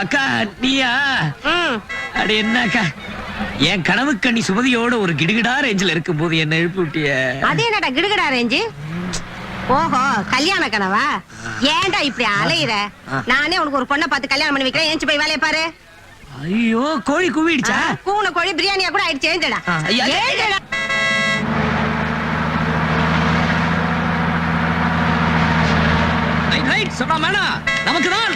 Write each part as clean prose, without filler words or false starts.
அக்கா நீயா? அட என்ன அக்கா, என் கனவு கண்ணி சுமதியோட ஒரு கிடுகிடா ரேஞ்சில் இருக்கும் போது என்ன எழுப்பி விட்டிய? அதே என்னடா கிடுகிடா ரேஞ்சு? ஓஹோ, கல்யாண கனவா? ஏன்டா இப்படி அலையிற? நானே உனக்கு ஒரு பொண்ணை பார்த்து கல்யாணம் பண்ணி வைக்கிறேன். ஏஞ்சி போய் வேலையை பாரு. ஐயோ, கோழி கூவிடுச்சா? கூன கோழி பிரியாணியா கூட ஆயிடுச்சு. ஏஞ்சடா ஏஞ்சடா. சொன்னா மேனா நமக்கு தான்.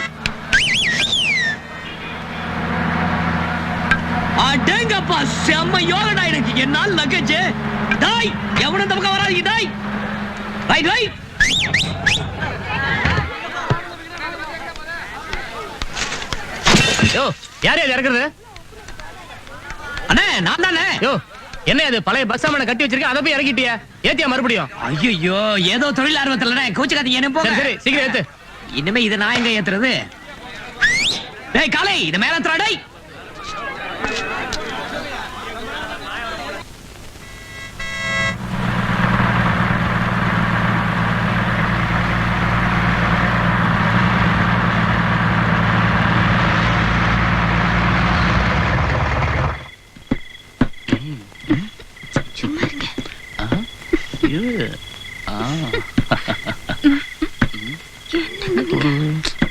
அடேங்கப்பா, செம்ம யோகடா எனக்கு. என்னால் லக்கேஜ் டாய் எவன இந்த பக்கம் வராதீங்க டாய். Right right. யோ, யார் யார் இறக்குறது? அண்ணே நான் தானே. யோ, என்ன அது பழைய பஸ் சாமான கட்டி வச்சிருக்க, அதை போய் இறக்கிட்டியா? ஏத்தியா மறுபடியும்? ஐயோ, ஏதோ தொழில் ஆர்வத்துல கோச்சுக்காதீங்க. என்ன போங்க. சரி சீக்கிரம் ஏத்து. இனிமே இதை நான் எங்க ஏத்துறது? டேய் காலை, இத மேல ஏத்துறா டேய். சும்மா இருங்க.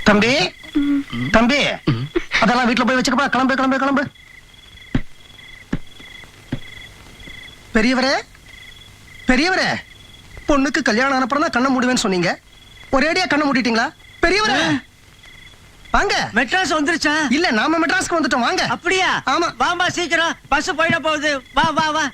தம்பி தம்பி, அதெல்லாம் வீட்டுல போய் வச்சுக்கப்பா. கிளம்பு கிளம்பு கிளம்பு. பெரியவரே பெரியவரே, பொண்ணுக்கு கல்யாணம் ஆனப்புறம் தான் கண்ணை மூடுவேன்னு சொன்னீங்க. ஒரேடியா கண்ணை மூடிட்டீங்களா? பெரியவரே வாங்க. மெட்ராஸ் வந்துருச்சா? இல்ல, நாம மெட்ராஸ்க்கு வந்துட்டோம். வாங்க. அப்படியா? ஆமா. வாமா சீக்கிரம், பஸ் போயிட போகுது. வா வா வா.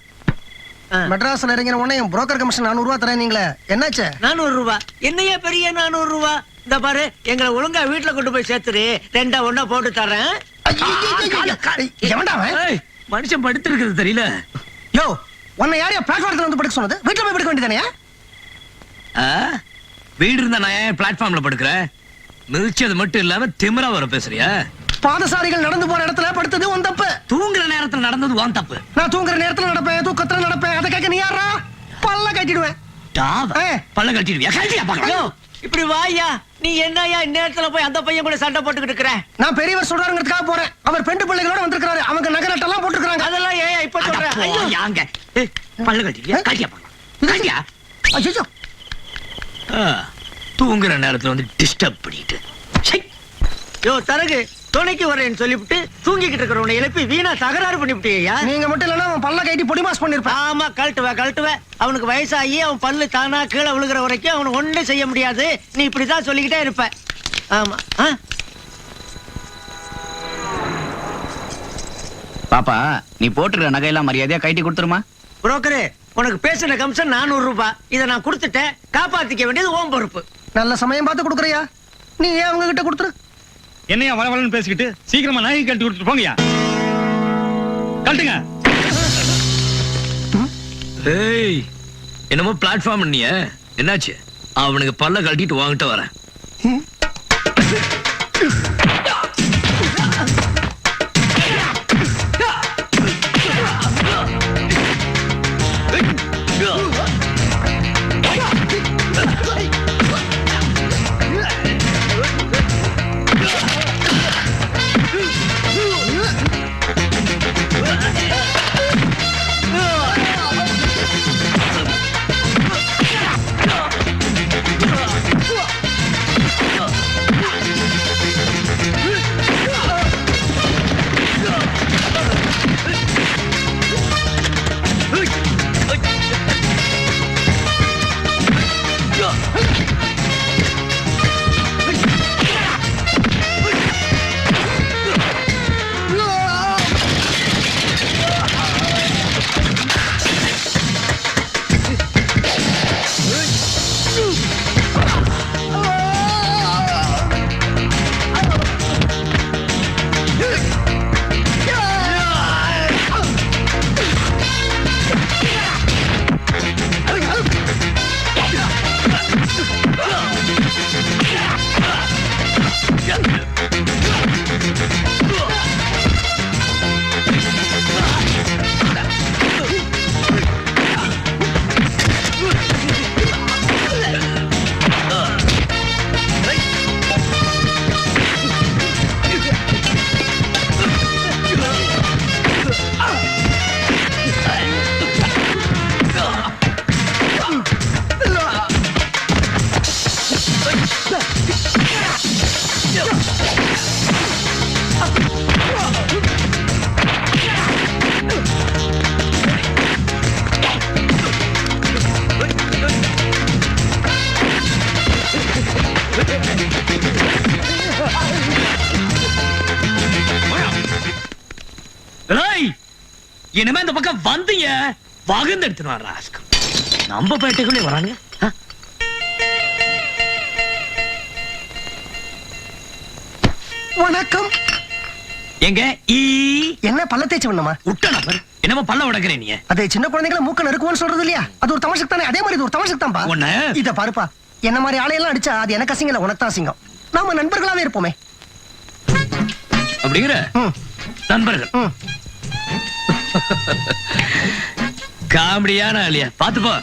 மெட்ராஸ்ல இறங்கின உடனே புரோக்கர் கமிஷன் 400 ரூபாய் தரேன். நீங்களே என்னாச்சு? 400 ரூபாய்? என்னையே பெரிய 400 ரூபாய்? இந்த பாரு, எங்களை ஒழுங்கா வீட்டுல கொண்டு போய் சேர்த்துரு. 2 ஒண்ணா போட்டு தரேன். மனுஷன் படுத்து இருக்குது தெரியல. யோ, உன்னை யாரையா பிளாட்ஃபார்ம்ல வந்து படுக்க சொன்னது? வீட்டுல போய் படுக்க வேண்டியதானே? வீடு இருந்தா நான் ஏன் பிளாட்ஃபார்ம்ல படுக்கிறேன்? மிதிச்சது மட்டும் இல்லாம திமிரா வர பேசுறியா? பாதசாரிகள் நடந்து போற இடத்துல படுத்தது உன் தப்பு. தூங்குற நேரத்துல நடந்தது உன் தப்பு. நான் தூங்குற நேரத்துல நடப்பேன், தூக்கத்துல நடப்பேன். அதை கேட்க நீ யாரா? பல்ல கட்டிடுவேன். பல்ல கட்டிடுவியா? கட்டியா பாக்கலாம். இப்படி வாயா. நீ என்னையா இந்நேரத்துல போய் அந்த பையன் கூட சண்டை போட்டுக்கிட்டு இருக்கிற? நான் பெரியவர் சொல்றாருங்கிறதுக்காக போறேன். அவர் பெண்டு பிள்ளைகளோட வந்திருக்காரு. அவங்க நகை நட்டெல்லாம் போட்டுருக்காங்க. அதெல்லாம் ஏன் இப்ப சொல்றேன்? யாங்க பல்ல கட்டிடுவியா? கட்டியா பாக்கலாம். கட்டியா? ஐயோ, தூங்குற நேரத்துல வந்து டிஸ்டர்ப் பண்ணிட்டு. யோ தரகு, துணைக்கு வரேன்னு சொல்லிவிட்டு தூங்கிக்கிட்டு இருக்கிறவனை எழுப்பி வீணா தகராறு பண்ணிவிட்டியா? நீங்க மட்டும் இல்லன்னா அவன் பல்ல கட்டி பொடி மாஸ் பண்ணிருப்பான். ஆமா, கழட்டுவ. அவனுக்கு வயசாகி அவன் பல்லு தானா கீழே விழுகிற வரைக்கும் அவனுக்கு ஒண்ணும் செய்ய முடியாது. நீ இப்படிதான் சொல்லிக்கிட்டே இருப்ப. ஆமா. பாப்பா, நீ போட்டுற நகையெல்லாம் மரியாதையா கைட்டி கொடுத்துருமா? புரோக்கரு, உனக்கு பேசின கமிஷன் 400 ரூபாய். இதை நான் கொடுத்துட்டேன். காப்பாத்திக்க வேண்டியது ஓம் பொறுப்பு. நல்ல சமயம் பார்த்து கொடுக்குறியா? நீ ஏன் அவங்க கிட்ட கொடுத்துரு. என்னையா வளவளன்னு பேசிக்கிட்டு சீக்கிரமா நகை கட்டி கொடுத்துட்டு போங்கயா. கட்டுங்க. ஏய், என்னமோ பிளாட்ஃபார்ம் நீ என்னாச்சு? அவனுக்கு பல்ல கட்டிட்டு வாங்கிட்டு வரேன். இனிமே இந்த பக்கம் வந்தீங்க வகுந்து எடுத்துட்டு வர்ற நம்ம பேட்டைக்குள்ளே வராங்க. வணக்கம். எங்க என்ன பல்ல தேய்ச்சி வேணுமா? விட்ட நபர் என்னமோ பல்ல உடக்கிறேன் நீ. அது சின்ன குழந்தைகளை மூக்க நறுக்குவோன்னு சொல்றது இல்லையா? அது ஒரு தமாஷுக்கு தானே. அதே மாதிரி இது ஒரு தமாஷுக்கு தான்ப்பா. ஒண்ணு. இத பாருப்பா, என்ன மாதிரி ஆளையெல்லாம் அடிச்சா அது எனக்கு அசிங்கல, உனக்கு தான் அசிங்கம். நாம நண்பர்களாவே இருப்போமே. அப்படிங்கிற ம், நண்பர்கள் ம். காமெடியான ஆளியா பாத்து போ.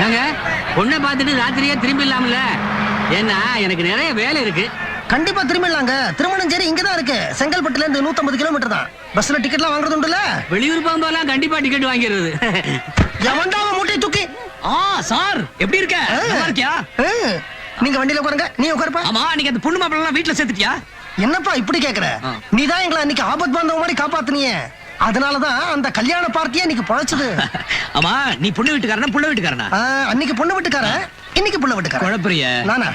ஏங்க பொண்ணை பார்த்துட்டு ராத்திரியே திரும்பி இல்லாமல, ஏன்னா எனக்கு நிறைய வேலை இருக்கு. கண்டிப்பா திரும்பிடலாங்க. திருமணம் சரி இங்கதான் இருக்கு. செங்கல்பட்டுல இருந்து 150 கிலோமீட்டர் தான். பஸ்ல டிக்கெட்லாம் வாங்குறது உண்டுல? வெளியூர் போகும்போதெல்லாம் கண்டிப்பா டிக்கெட் வாங்கிடுறது. எவன்டா அவன் மூட்டை தூக்கி? சார் எப்படி இருக்க? நல்லா இருக்கியா? நீங்க வண்டியில உட்காருங்க. நீ உட்காருப்பா. ஆமா, நீங்க அந்த பொண்ணு மாப்பிள்ளை வீட்டுல சேர்த்துட்டியா? என்னப்பா இப்படி கேக்குற? நீதான் எங்களை அன்னைக்கு ஆபத் பாந்தவ மாதிரி காப்பாத்துனியே. அதனாலதான் அந்த கல்யாண பார்ட்டியே இன்னைக்கு பொழைச்சது. ஆமா, நீ பொண்ணு வீட்டுக்காரனா புள்ள வீட்டுக்காரனா? அன்னைக்கு பொண்ணு வீட்டுக்காரன், இன்னைக்கு புள்ள வீட்டுக்காரன். குழப்பறிய நானா?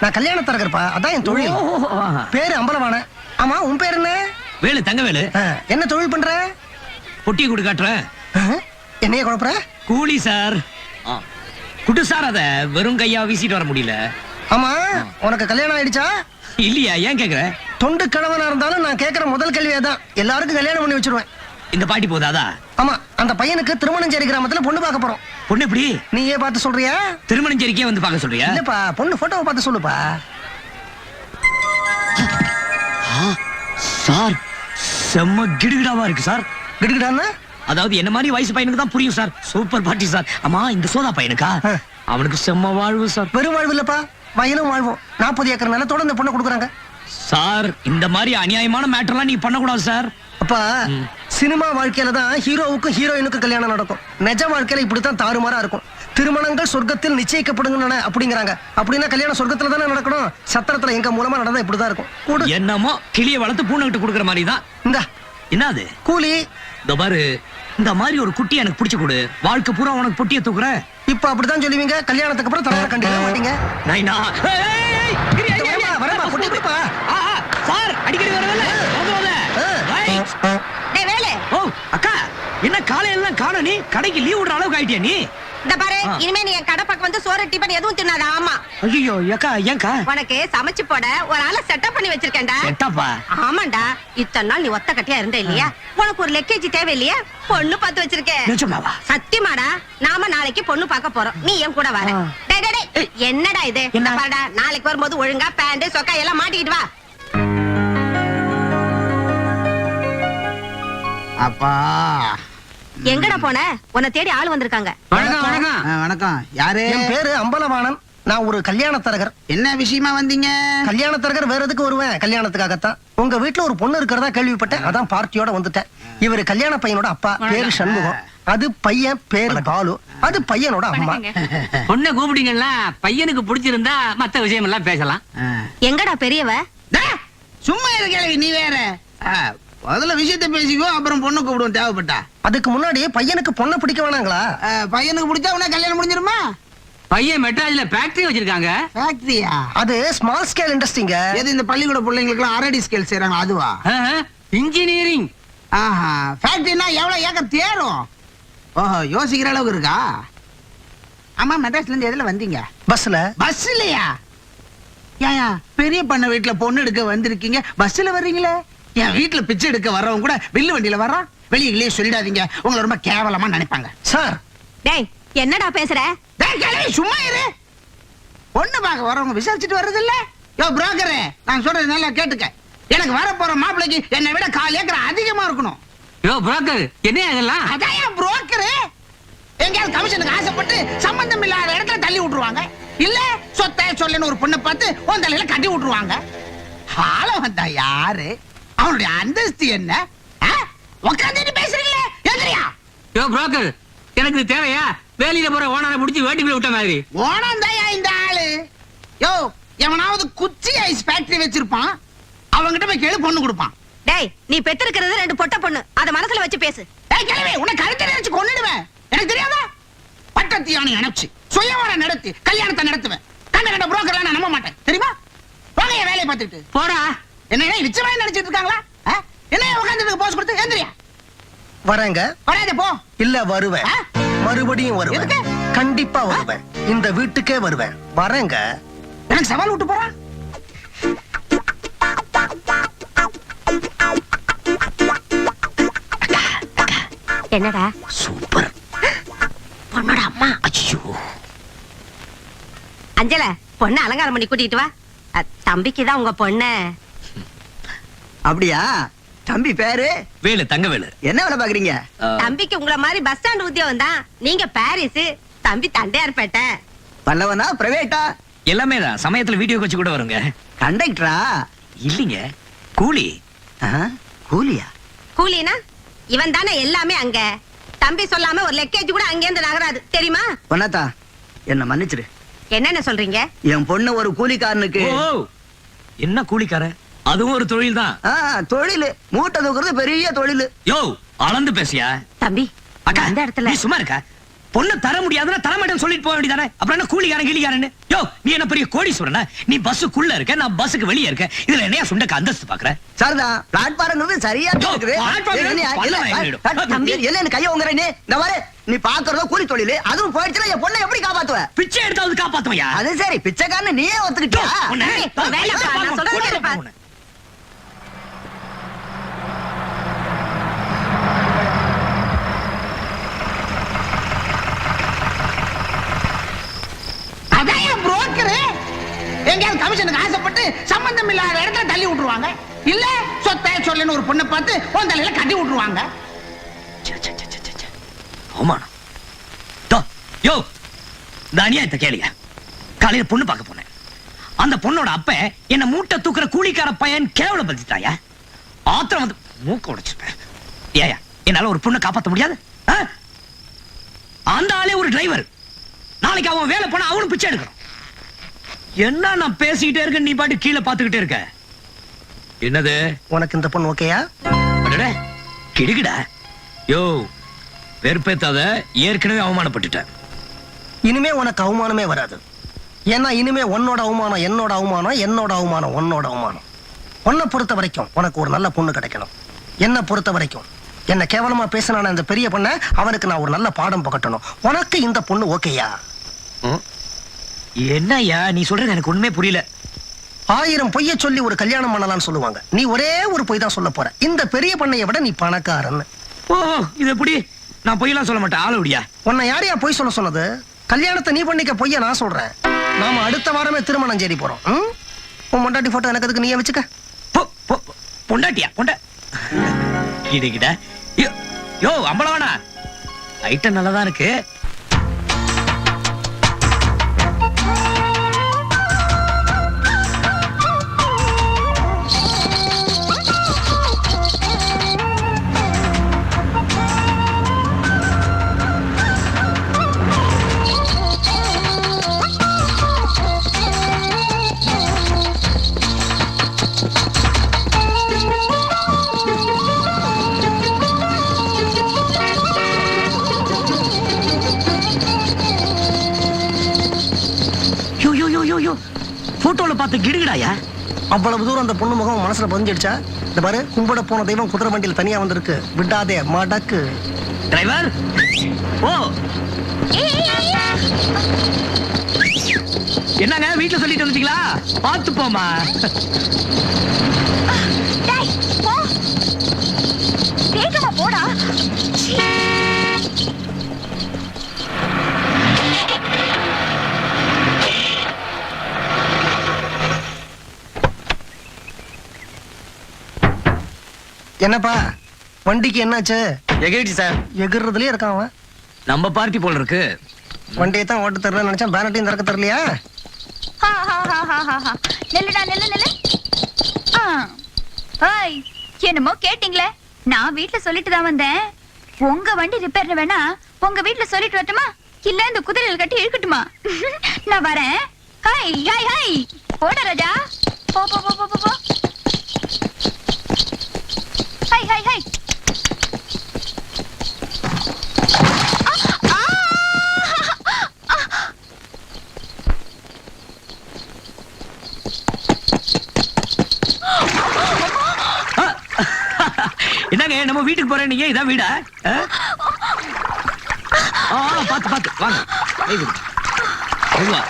நான் கல்யாண தரகர்ப்பா. அதான் என் தொழில். பேரு அம்பலவாணன். ஆமா, உன் பேர் என்ன? வேலு, தங்க வேலு. என்ன தொழில் பண்ற? பொட்டி குடு காட்டுறேன். என்னைய குழப்பற? கூலி சார். குடு சார், அத வெறும் கையா வீசிட்டு வர முடியல. ஆமா, உனக்கு கல்யாணம் ஆயிடுச்சா? இல்லையா? ஏன் கேக்குற? தொண்டு கணவனா இருந்தாலும் நான் கேக்குற முதல் கேள்வியே தான். எல்லாருக்கும் கல்யாணம் பண்ணி வச்சிருவேன். இந்த பாட்டி போதாதா? ஆமா, அந்த பையனுக்கு திருமணஞ்சேரி கிராமத்துல பொண்ணு பார்க்க போறோம். பொண்ணு எப்படி? நீயே பார்த்து சொல்றியா? திருமணஞ்சேரிக்கே வந்து பார்க்க சொல்றியா? இல்லப்பா, பொண்ணு போட்டோவை பார்த்து சொல்லுப்பா. சார் செம்ம கிடுகிடாவா இருக்கு சார். கிடுகிடான்னா? அதாவது என்ன மாதிரி வயசு பையனுக்கு தான் புரியும் சார். சூப்பர் பாட்டி சார். ஆமா, இந்த சோதா பையனுக்கா? அவனுக்கு செம்ம வாழ்வு சார். வெறும் வாழ்வு இல்லப்பா, வயலும் வாழ்வும். 40 ஏக்கர் நிலத்தோட இந்த பொண்ணை கொடுக்குறாங்க சார். இந்த மாதிரி அநியாயமான மேட்டர்லாம் நீங்க பண்ணக்கூடாது சார். அப்பா, சினிமா வாழ்க்கையில தான் ஹீரோவுக்கும் ஹீரோயினுக்கும் கல்யாணம் நடக்கும். நிஜ வாழ்க்கையில இப்படித்தான் தாறுமாறா இருக்கும். திருமணங்கள் சொர்க்கத்தில் நிச்சயிக்கப்படுங்க அப்படிங்கிறாங்க. அப்படின்னா கல்யாணம் சொர்க்கத்துல தானே நடக்கணும். சத்திரத்துல எங்க மூலமா நடந்தா இப்படிதான் இருக்கும். என்னமோ கிளிய வளர்த்து பூனை கிட்ட கொடுக்குற மாதிரி தான். இந்த என்னது கூலி? இந்த பாரு, இந்த மாதிரி ஒரு குட்டி எனக்கு பிடிச்சு கொடு. வாழ்க்கை பூரா உனக்கு பொட்டியை தூக்குறேன். இப்ப அப்படிதான் சொல்லுவீங்க. கல்யாணத்துக்கு அப்புறம் தலைவரை கண்டிப்பா மாட்டீங்க. நைனா வரமா பொட்டி கொடுப்பா. சார் அடிக்கடி வரவில்ல. டேய் வேலு, ஓ அக்கா, என்ன காலையெல்லாம் காணோம்? நீ கடைக்கு லீவ் விடுற அளவுக்கு ஆயிட்டியா நீ? இந்த பாரு, இனிமே நீ என் கடை பக்கம் வந்து சோறு டிபன் எதுவும் தின்னாத. ஆமா, ஐயோ அக்கா, ஏன்க்கா? உனக்கு சமைச்சு போட ஒரு ஆளை செட்டப் பண்ணி வச்சிருக்கேன்டா. செட்டப்பா? ஆமாண்டா, இத்தனை நாள் நீ ஒத்த கட்டியா இருந்த இல்லையா? உனக்கு ஒரு லக்கேஜ் தேவை இல்லையா? பொண்ணு பார்த்து வச்சிருக்கேன். நிஜமாவா? சத்தியமாடா, நாம நாளைக்கு பொண்ணு பார்க்க போறோம். நீ என் கூட வர. டேய் டேய் டேய், என்னடா இது? என்ன? பாருடா, நாளைக்கு வரும்போது ஒழுங்கா பேண்ட் சொக்கா எல்லாம் மாட்டிக்கிட்டு வா. அப்பா எங்கடா போன? உன்னை தேடி ஆள் வந்திருக்காங்க. வணக்கம் வணக்கம். வணக்கம். யாரு? என் பேரு அம்பலவாணன். நான் ஒரு கல்யாண தரகர். என்ன விஷயமா வந்தீங்க? கல்யாண தரகர் வேற எதுக்கு வருவேன்? கல்யாணத்துக்காகத்தான். உங்க வீட்டுல ஒரு பொண்ணு இருக்கிறதா கேள்விப்பட்டேன். அதான் பார்ட்டியோட வந்துட்டேன். இவரு கல்யாண பையனோட அப்பா, பேரு சண்முகம். அது பையன் பேரு பாலு. அது பையனோட அம்மா. பொண்ணை கூப்பிட்டீங்கன்னா பையனுக்கு பிடிச்சிருந்தா மத்த விஷயம் எல்லாம் பேசலாம். எங்கடா பெரியவ? சும்மா இருக்க நீ வேற. முதல்ல விஷயத்த பேசிக்கோ, அப்புறம் பொண்ணு கூப்பிடுவோம் தேவைப்பட்டா. அதுக்கு முன்னாடி பையனுக்கு பொண்ணை பிடிக்க வேணாங்களா? பையனுக்கு பிடிச்சா உடனே கல்யாணம் முடிஞ்சிருமா? பையன் மெட்ராஸ்ல ஃபேக்டரி வச்சிருக்காங்க. ஃபேக்டரியா? அது ஸ்மால் ஸ்கேல் இண்டஸ்ட்ரிங்க. எது இந்த பள்ளிக்கூட பிள்ளைங்களுக்கு எல்லாம் அரடி ஸ்கேல் செய்றாங்க அதுவா? இன்ஜினியரிங். ஆஹா, ஃபேக்டரினா எவ்வளவு ஏக்கர் தேரும்? ஓஹோ, யோசிக்கிற அளவுக்கு இருக்கா? ஆமா, மெட்ராஸ்ல இருந்து எதுல வந்தீங்க? பஸ்ல. பஸ்லயா? ஏயா, பெரிய பண்ண வீட்டுல பொண்ணு எடுக்க வந்திருக்கீங்க, பஸ்ல வர்றீங்களே? என் வீட்டுல பிச்சை எடுக்க வர்றவங்க கூட வில்லு வண்டியில வர்றான். வெளியே சொல்லிடாதீங்க, உங்களை ரொம்ப கேவலமா நினைப்பாங்க. சார், டேய் என்னடா பேசுற? டேய் கிழவி, சும்மா இரு. பொண்ணு பார்க்க வரவங்க விசாரிச்சுட்டு வர்றது இல்ல? யோ புரோக்கரே, நான் சொல்றது நல்லா கேட்டுக்க. எனக்கு வர போற மாப்பிளைக்கு என்னை விட 4 ஏக்கர் அதிகமா இருக்கணும். யோ புரோக்கர், என்ன இதெல்லாம்? அதான் புரோக்கரு. எங்கேயாவது கமிஷனுக்கு ஆசைப்பட்டு சம்பந்தம் இல்லாத இடத்துல தள்ளி விட்டுருவாங்க. இல்ல சொத்தை சொல்லுன்னு ஒரு பொண்ணை பார்த்து உன் தலையில கட்டி விட்டுருவாங்க. ஆள வந்தா யாரு? அவனுடைய அந்தஸ்து என்ன? உட்கார்ந்து பேசுறீங்களே, எதிரியா? யோ புரோக்கர், எனக்கு இது தேவையா? வேலையில போற ஓனரை முடிச்சு வேட்டிக்குள்ள விட்ட மாதிரி. ஓனம் தாயா இந்த ஆளு. யோ, எவனாவது குச்சி ஐஸ் ஃபேக்டரி வச்சிருப்பான், அவங்கிட்ட போய் கேளு, பொண்ணு கொடுப்பான். டேய், நீ பெத்திருக்கிறது 2 பொட்ட பொண்ணு. அத மனசுல வச்சு பேசு. ஏய் கிழவி, உன்னை கழுத்தை நெரிச்சு கொன்னுடுவேன். எனக்கு தெரியாதா? பட்டத்து யானை அணைச்சு சுயவரம் நடத்தி கல்யாணத்தை நடத்துவேன். கண்ட புரோக்கர்லாம் நான் நம்ப மாட்டேன், தெரியுமா? போங்க என் வேலையை பார்த்துட்டு. போடா. என்ன நிச்சயமா நினைச்சிட்டு இருக்காங்களா? என்ன உட்காந்துட்டு போஸ் கொடுத்து எந்திரியா? வரேங்க. வராதே போ. இல்ல வருவேன். ஆ? மறுபடியும் வருவேன். எதுக்கு? கண்டிப்பா வருவேன். இந்த வீட்டுக்கே வருவேன். வரேங்க. எனக்கு சவால் விட்டு போறான். என்னடா சூப்பர். பொண்ணோட அம்மா ஐயோ, அஞ்சல பொண்ணு அலங்காரம் பண்ணி கூட்டிட்டு வா. தம்பிக்குதான் உங்க பொண்ணு. அப்படியா? தம்பி பேரு வேலு, தங்க வேலு. என்ன வேலை பாக்குறீங்க? தம்பிக்கு உங்கள மாதிரி பஸ் ஸ்டாண்ட் உத்தியோகம் தான். நீங்க பாரிஸ், தம்பி தண்டையார்பேட்டை. பல்லவனா பிரைவேட்டா? எல்லாமே தான். சமயத்துல வீடியோ வச்சு கூட வருங்க. கண்டக்டரா? இல்லைங்க, கூலி. கூலியா? கூலினா இவன் தானே எல்லாமே அங்க. தம்பி சொல்லாம ஒரு லெக்கேஜ் கூட அங்கேருந்து நகராது, தெரியுமா? பொண்ணாத்தா, என்ன மன்னிச்சிரு. என்னென்ன சொல்றீங்க? என் பொண்ணு ஒரு கூலிக்காரனுக்கு. ஓ, என்ன கூலிக்கார? அதுவும் ஒரு தொழில் தான். தொழில் மூட்டை தூக்குறது பெரிய தொழில். யோ, அளந்து பேசியா? தம்பி அக்கா, அந்த இடத்துல நீ சும்மா இருக்கா? பொண்ணு தர முடியாதுன்னா தர மாட்டேன்னு சொல்லிட்டு போக வேண்டியதானே? அப்புறம் என்ன கூலிக்காரன் கிளிக்காரன்னு? யோ, நீ என்ன பெரிய கோடீஸ்வரனா? நீ பஸ்ஸுக்குள்ள இருக்க, நான் பஸ்ஸுக்கு வெளியே இருக்க. இதுல என்னையா சுண்டக்க அந்தஸ்து பாக்குற? சரிதான், பிளாட்பார்ம்ங்கிறது சரியா யோ, இருக்குது. பிளாட்பார்ம் என்னையா, பல்ல இல்ல, வாங்கிடும். தம்பி, என்ன கைய உங்கற நீ? இந்த மாதிரி நீ பாக்குறதோ கூலி தொழில். அதுவும் போயிடுச்சுன்னா என் பொண்ணை எப்படி காப்பாத்துவ? பிச்சை எடுத்தாவது காப்பாத்துவையா? அது சரி, பிச்சைக்காரன்னு நீயே ஒத்துக்கிட்டியா? உன்னை- வேலைப்பா, நான் சொல்றதை கேளுப்பா. உன்னை. அதான் என் புரோக்கர். எங்கேயாவது கமிஷனுக்கு ஆசைப்பட்டு சம்பந்தம் இல்லாத இடத்துல தள்ளி விட்டுருவாங்க. இல்ல சொத்தை சொல்லுன்னு ஒரு பொண்ணை பார்த்து உன் தலையில கட்டி விட்டுருவாங்க. அவமானம். தோ, யோ, இந்த அநியாயத்தை கேளுங்க. காலையில பொண்ணு பார்க்க போனேன். அந்த பொண்ணோட அப்ப என்ன மூட்டை தூக்குற கூலிக்கார பையன் கேவலப்படுத்திட்டாயா? ஆத்திரம் வந்து மூக்க உடைச்சிருப்பேன். ஏயா, என்னால ஒரு பொண்ணை காப்பாற்ற முடியாது? அந்த ஆளே ஒரு டிரைவர். நாளைக்கு அவன் வேலை போனா அவனும் பிச்சை எடுக்கணும். என்ன நான் பேசிக்கிட்டே இருக்க, நீ பாட்டு கீழே பாத்துக்கிட்டே இருக்க. என்னது? உனக்கு இந்த பொண்ணு ஓகேயா? அடடே, கிடுகிடா. யோ, வெறுப்பேத்தாத. ஏற்கனவே அவமானப்பட்டுட்டேன். இனிமே உனக்கு அவமானமே வராது. ஏன்னா இனிமே உன்னோட அவமானம் என்னோட அவமானம், என்னோட அவமானம் உன்னோட அவமானம். உன்னை பொறுத்த வரைக்கும் உனக்கு ஒரு நல்ல பொண்ணு கிடைக்கணும். என்ன பொறுத்த வரைக்கும் என்ன கேவலமா பேசினான இந்த பெரிய பொண்ண அவனுக்கு நான் ஒரு நல்ல பாடம் புகட்டணும். உனக்கு இந்த பொண்ணு ஓகேயா? என்னய்யா நீ சொல்றது எனக்கு உண்மையே புரியல. 1000 பொய்ய சொல்லி ஒரு கல்யாணம் பண்ணலாம்னு சொல்லுவாங்க. நீ ஒரே ஒரு பொய் தான் சொல்ல போற. இந்த பெரிய பண்ணையை விட நீ பணக்காரன்னு. ஓ, இது எப்படி? நான் பொய்யெல்லாம் சொல்ல மாட்டேன். ஆள விடியா? உன்னை யாரையா பொய் சொல்ல சொன்னது? கல்யாணத்தை நீ பண்ணிக்க பொய்ய நான் சொல்றேன். நாம அடுத்த வாரமே திருமணம் செய்தி போறோம். உன் பொண்டாட்டி போட்டோ எனக்கு அதுக்கு நீயே வச்சுக்க. பொண்டாட்டியா? கிடுகிடா. யோ, அம்பளவானா, ஐட்டம் நல்லதா இருக்கு. போட்டோல பார்த்த கிடுகிடாயா? அவ்வளவு தூரம் அந்த பொண்ணு முகம் மனசுல பதிஞ்சிடுச்சா? இந்த பாரு, கும்பிட போன தெய்வம் குதிரை வண்டியில் தனியா வந்திருக்கு. விடாதே, மடக்கு. டிரைவர், ஓ. என்னங்க வீட்டுல சொல்லிட்டு வந்துட்டீங்களா? பார்த்து போமா. டேய், போ. வேகமா போடா. என்னப்பா வண்டிக்கு என்னாச்சு? எகிரிச்சு சார். எகிர்றதுலயே இருக்கான் அவன். நம்ம பார்ட்டி போல இருக்கு. வண்டியை தான் ஓட்ட தெரியல நினைச்சா பேனட்டையும் திறக்க தெரியலையா? நில்லுடா, நில்லு. ஏய், என்னமோ கேட்டீங்களே, நான் வீட்ல சொல்லிட்டு தான் வந்தேன். உங்க வண்டி ரிப்பேர்னு வேணா உங்க வீட்ல சொல்லிட்டு வரட்டுமா? இல்ல இந்த குதிரையில் கட்டி இழுக்கட்டுமா? நான் வரேன். ஹாய் ஹாய் ஹாய், போட ராஜா. போ போ போ போ போ. Hi hi hi. நம்ம வீட்டுக்கு போறேன், நீங்க இதான் வீடா? பாத்து பாத்து வாங்க. கை கொடு. மெதுவா.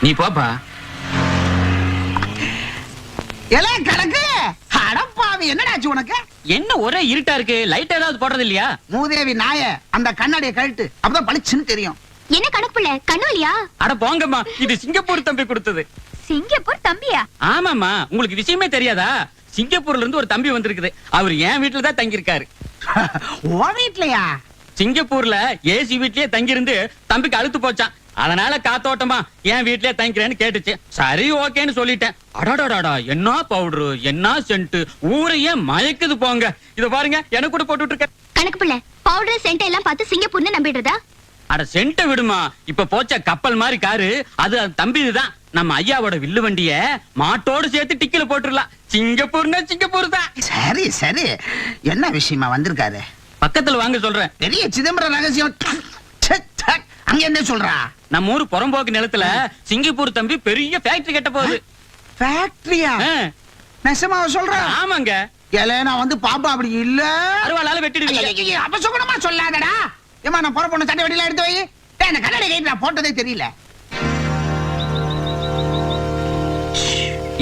நீ போப்பா. எல்லாம் கணக்கு அடப்பாவி, என்னடாச்சு உனக்கு? என்ன ஒரே இருட்டா இருக்கு, லைட் ஏதாவது போடுறது இல்லையா? மூதேவி நாய, அந்த கண்ணாடியை கழட்டு, அப்பதான் பளிச்சுன்னு தெரியும். என்ன கணக்கு பிள்ளை, கண்ணு இல்லையா? அட போங்கம்மா, இது சிங்கப்பூர் தம்பி கொடுத்தது. சிங்கப்பூர் தம்பியா? ஆமாமா, உங்களுக்கு விஷயமே தெரியாதா? சிங்கப்பூர்ல இருந்து ஒரு தம்பி வந்திருக்குது. அவர் என் வீட்டுல தான் தங்கி இருக்காரு. உன் வீட்லயா? சிங்கப்பூர்ல ஏசி வீட்லயே தங்கி இருந்து தம்பிக்கு அழுத்து போச்சான். அதனால காத்தோட்டமா என் வீட்லயே தங்கிக்கிறேன்னு கேட்டுச்சு. சரி ஓகேன்னு சொல்லிட்டேன். அடாடாடா, என்ன பவுடரு, என்ன சென்ட், ஊரையே மயக்குது போங்க. இத பாருங்க, எனக்கு கூட போட்டுட்டு இருக்க. கணக்கு பிள்ளை, பவுடர் சென்ட் எல்லாம் பார்த்து சிங்கப்பூர்னு நம்பிடுறதா? அட சென்ட்ட விடுமா, இப்ப போச்ச கப்பல் மாதிரி காரு அது தம்பி தான். நம்ம ஐயாவோட வில்லு வண்டிய மாட்டோடு சேர்த்து டிக்கில போட்டுடலாம். சிங்கப்பூர்னா சிங்கப்பூர் தான். சரி சரி, என்ன விஷயமா வந்திருக்காரு? பக்கத்துல வாங்க சொல்றேன். பெரிய சிதம்பரம் ரகசியம். ச்சே, ச்சே. அங்க என்ன சொல்றா? நம்ம ஊரு புறம்போக்கு நிலத்துல சிங்கப்பூர் தம்பி பெரிய ஃபேக்டரி கட்ட போகுது. ஃபேக்டரியா? நெசமாவ சொல்ற? ஆமாங்க. ஏலே, நான் வந்து பாப்பா அப்படி இல்ல. அருவாளால வெட்டிடுவீங்க. அபசகுணமா சொல்லாதடா. ஏமா, நான் போற பொண்ணு சட்டை வெடியில எடுத்து வை. இந்த கண்ணாடி கைட்டு நான் போட்டதே தெரியல.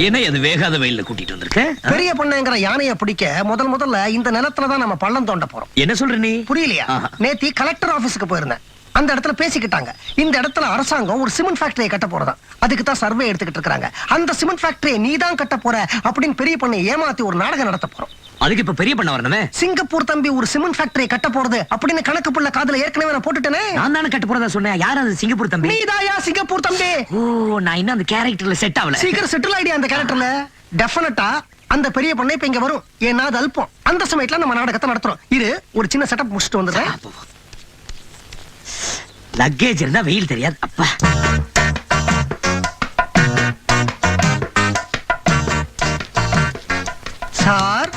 என்ன அது வேகாத வெயில்ல கூட்டிட்டு வந்திருக்க? பெரிய பொண்ணுங்கிற யானையை பிடிக்க முதல்ல இந்த நிலத்துலதான் நம்ம பள்ளம் தோண்ட போறோம். என்ன சொல்ற நீ? புரியலையா? நேத்தி கலெக்டர் ஆபீஸ்க்கு போயிருந்தேன். அந்த இடத்துல பேசிக்கிட்டாங்க. இந்த இடத்துல அரசாங்கம் ஒரு சிமெண்ட் ஃபேக்டரியை கட்ட போறதா. அதுக்கு தான் சர்வே எடுத்துக்கிட்டு இருக்காங்க. அந்த சிமெண்ட் ஃபேக்டரியை நீ தான் கட்ட போற அப்படின்னு பெரிய பொண்ணை ஏமாத்தி ஒரு நாடகம் நடத்த போறோம். அதுக்கு இப்ப பெரிய பண்ண வரணுமே. சிங்கப்பூர் தம்பி ஒரு சிமெண்ட் ஃபேக்டரியை கட்ட போறது அப்படின்னு கணக்கு புள்ள காதுல ஏற்கனவே நான் போட்டுட்டேனே. நான் தானே கட்ட போறதா சொன்னேன். யார் அது சிங்கப்பூர் தம்பி? நீதாயா சிங்கப்பூர் தம்பி? ஓ, நான் இன்னும் அந்த கேரக்டர்ல செட் ஆகல. சீக்கிரம் செட்டில் ஆயிடியா அந்த கேரக்டர்ல. டெஃபினட்டா அந்த பெரிய பொண்ணை இப்ப இங்க வரும். ஏன்னா அது அல்பம். அந்த சமயத்துல நம்ம நாடகத்தை நடத்துறோம். இது ஒரு சின்ன செட்டப் முடிச்சுட்டு வந்துடுறேன். லக்கேஜ் இருந்தா வெயில் தெரியாது. அப்பா, சார்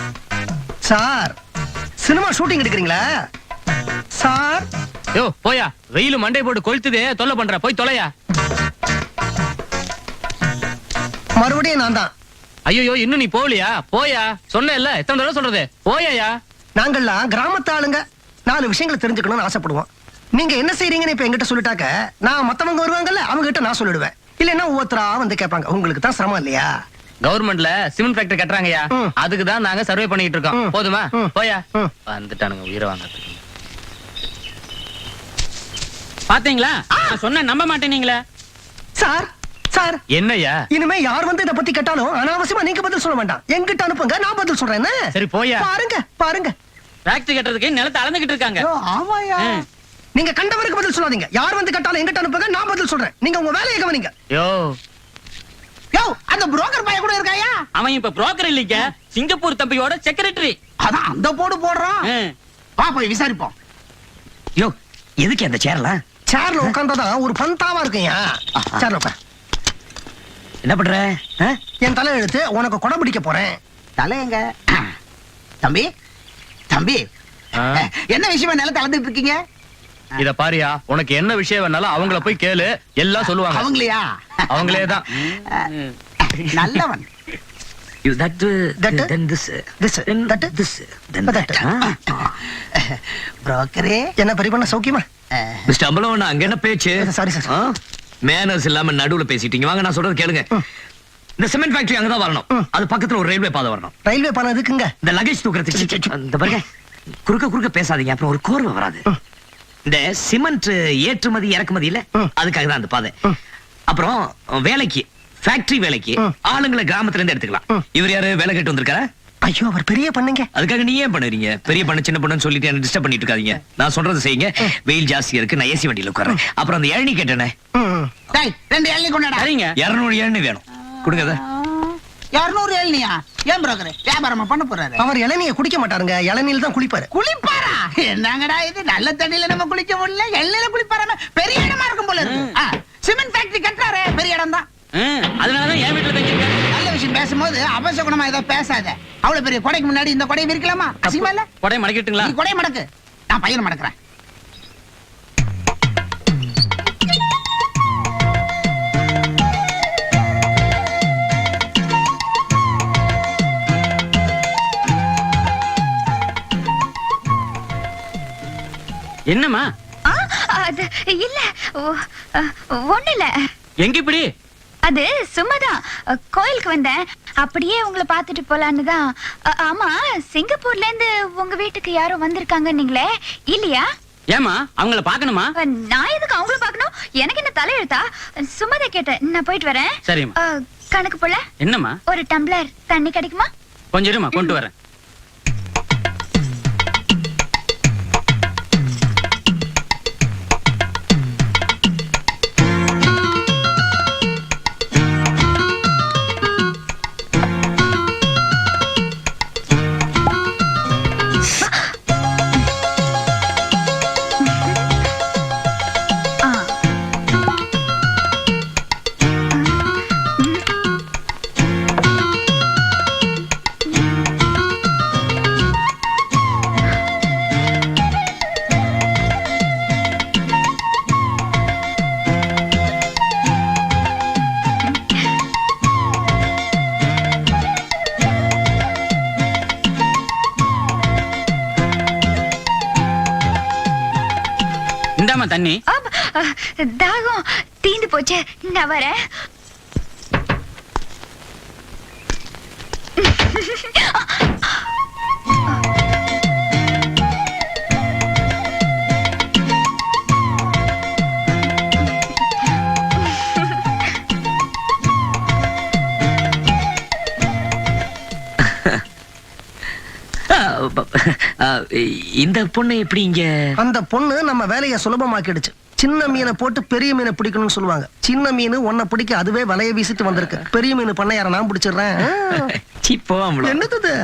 சார், சினிமா ஷூட்டிங் எடுக்கிறீங்களா சார்? யோ போயா, வெயில் மண்டை போட்டு கொளுத்துதே, தொல்லை பண்ற, போய் தொலையா. மறுபடியும் நான் தான். ஐயோ, இன்னும் நீ போகலையா? போயா, சொன்னேல்ல, எத்தனை தடவை சொல்றது, போயா. நாங்கள்லாம் கிராமத்து ஆளுங்க, 4 விஷயங்களை தெரிஞ்சுக்கணும்னு ஆசைப்படுவோம். நீங்க என்ன செய்றீங்கன்னு இப்ப என்கிட்ட சொல்லிட்டாக்க நான் மத்தவங்க வருவாங்கல்ல, அவங்க கிட்ட நான் சொல்லிடுவேன். இல்லன்னா ஒவ்வொருத்தரா வந்து கேட்பாங்க. உங்களுக்கு தான் சிரமம் இல்லையா? கவர்மெண்ட்ல சிமெண்ட் ஃபேக்டரி கட்டுறாங்கயா, ம். அதுக்கு தான் நாங்க சர்வே பண்ணிட்டு இருக்கோம். ம். போதுமா? ம். போயா. ம். வந்துட்டானுங்க உயிரை வாங்க. பாத்தீங்களா, நான் சொன்ன நம்ப மாட்டேனீங்களே. சார் சார், என்னய்யா? இனிமே யார் வந்து இத பத்தி கேட்டாலும் அனாவசியமா நீங்க பதில் சொல்ல வேண்டாம். என்கிட்ட அனுப்புங்க, நான் பதில் சொல்றேன். என்ன? சரி போயா. பாருங்க பாருங்க, ஃபேக்டரி கட்டுறதுக்கு நிலத்தை அளந்துகிட்டு இருக்காங்க. ஆமாயா. நீங்க கண்டவருக்கு பதில் சொல்லாதீங்க. யார் வந்து கேட்டாலும் என்கிட்ட அனுப்புங்க, நான் பதில் சொல்றேன். நீங்க உங்க வேலையை கவனிங்க. யோ, அந்த புரோக்கர் பையன் கூட இருக்காயா? அவன் இப்ப புரோக்கர் இல்லைங்க, சிங்கப்பூர் தம்பியோட செக்ரட்டரி. அதான் அந்த போடு போடுறான். வா போய் விசாரிப்போம். யோ, எதுக்கு அந்த சேர்லாம்? சேர்ல உட்கார்ந்தாதான் ஒரு பந்தாவா இருக்குயா. சேர்ல உட்கார். என்ன பண்ற? என் தலை எழுத்து உனக்கு கொடை பிடிக்க போறேன். தலை எங்க? தம்பி தம்பி, என்ன விஷயமா நிலத்தை அளந்துட்டு இருக்கீங்க? இத பாரியா, உனக்கு என்ன விஷயம் வேணாலும் அவங்கள போய் கேளு, எல்லாம் சொல்லுவாங்க. அவங்களையா? அவங்களேதான். நல்லவன். You that, That? then this, Then that? this, then that. புரோக்கரே, என்ன பெரிய பண்ண சௌக்கியமா? மிஸ்டர் அம்பலவன், அங்க என்ன பேச்சு? Sorry sir. மேனர்ஸ் இல்லாம நடுவுல பேசிட்டீங்க. வாங்க, நான் சொல்றது கேளுங்க. இந்த சிமெண்ட் ஃபேக்டரி அங்கதான் வரணும். அது பக்கத்துல ஒரு ரயில்வே பாதை வரணும். ரயில்வே பாலம் எதுக்குங்க? இந்த லகேஜ் தூக்குறதுக்கு. இந்த பாருங்க, குறுக்க பேசாதீங்க, அப்புறம் ஒரு கோர்வை வராது. இந்த சிமெண்ட் ஏற்றுமதி இறக்குமதி இல்ல, அதுக்காக தான் அந்த பாதை. அப்புறம் வேலைக்கு, ஃபேக்டரி வேலைக்கு ஆளுங்களை கிராமத்துல இருந்து எடுத்துக்கலாம். இவர் யாரு, வேலை கேட்டு வந்திருக்காரா? ஐயோ, அவர் பெரிய பண்ணுங்க. அதுக்காக நீ ஏன் பண்ணுறீங்க? பெரிய பண்ண சின்ன பண்ணு சொல்லிட்டு என்ன டிஸ்டர்ப் பண்ணிட்டு இருக்காதீங்க. நான் சொல்றது செய்யுங்க. வெயில் ஜாஸ்தியா இருக்கு, நான் ஏசி வண்டியில உட்கார்றேன். அப்புறம் அந்த இளநீ கேட்டேனே, டேய் 2 இளநீ கொண்டாடா. சரிங்க. 200 இளநீ வேணும், கொடுங்க. 200 இளநியா? ஏன் புரோக்கரே, வியாபாரமா பண்ண போறாரு? அவர் இளநியை குடிக்க மாட்டாருங்க, இளநில தான் குளிப்பாரு. குளிப்பாரா? என்னங்கடா இது, நல்ல தண்ணியில நம்ம குளிக்க முடியல, எண்ணெயில குளிப்பாராம பெரிய இடமா இருக்கும் போல இருக்கு. சிமெண்ட் ஃபேக்டரி கட்டுறாரு, பெரிய இடம் தான். அதனாலதான் என் வீட்டுல தங்கியிருக்காரு. நல்ல விஷயம் பேசும்போது அபசகுணமா ஏதோ பேசாத. அவ்வளவு பெரிய கொடைக்கு முன்னாடி இந்த கொடையை விரிக்கலாமா? அசிங்கமா இல்ல? கொடை மடக்கிட்டுங்களா? நீ கொடையை மடக்கு, நான் பையனை மடக்குறேன். என்னம்மா? அது இல்ல ஒண்ணு இல்ல. எங்க இப்படி? அது சும்மாதான் கோயிலுக்கு வந்தேன், அப்படியே உங்களை பார்த்துட்டு போலான்னு தான். ஆமா, சிங்கப்பூர்ல இருந்து உங்க வீட்டுக்கு யாரோ வந்திருக்காங்க நீங்களே, இல்லையா? ஏமா அவங்கள பாக்கணுமா? நான் எதுக்கு அவங்கள பார்க்கணும்? எனக்கு என்ன தலையெழுத்தா? சும்மாதான் கேட்டேன். நான் போயிட்டு வரேன். சரிம்மா. கணக்கு போல என்னம்மா? ஒரு டம்ளர் தண்ணி கிடைக்குமா? கொஞ்சம் இருமா, கொண்டு வரேன். இந்தாம்மா தண்ணி. தாகம் தீந்து போச்சு, நான் வரேன். இந்த பொண்ணு எப்படி இங்க? அந்த பொண்ணு நம்ம வேலையை சுலபமாக்கிடுச்சு. சின்ன மீனை போட்டு பெரிய மீனை பிடிக்கணும்னு சொல்லுவாங்க. சின்ன மீன் உன்னை பிடிக்க அதுவே வலைய வீசிட்டு வந்திருக்கு. பெரிய மீன் பண்ணையார நான் பிடிச்சிடுறேன். என்னது இது?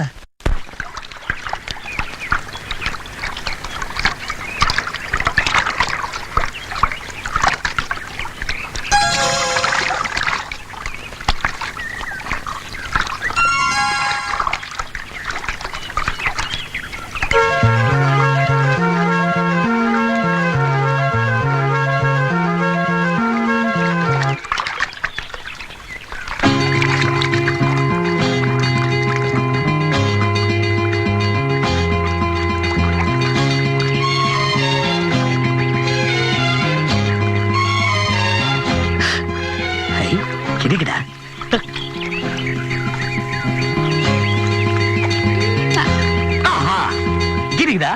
கிடைக்குதா? கிடைக்குதா?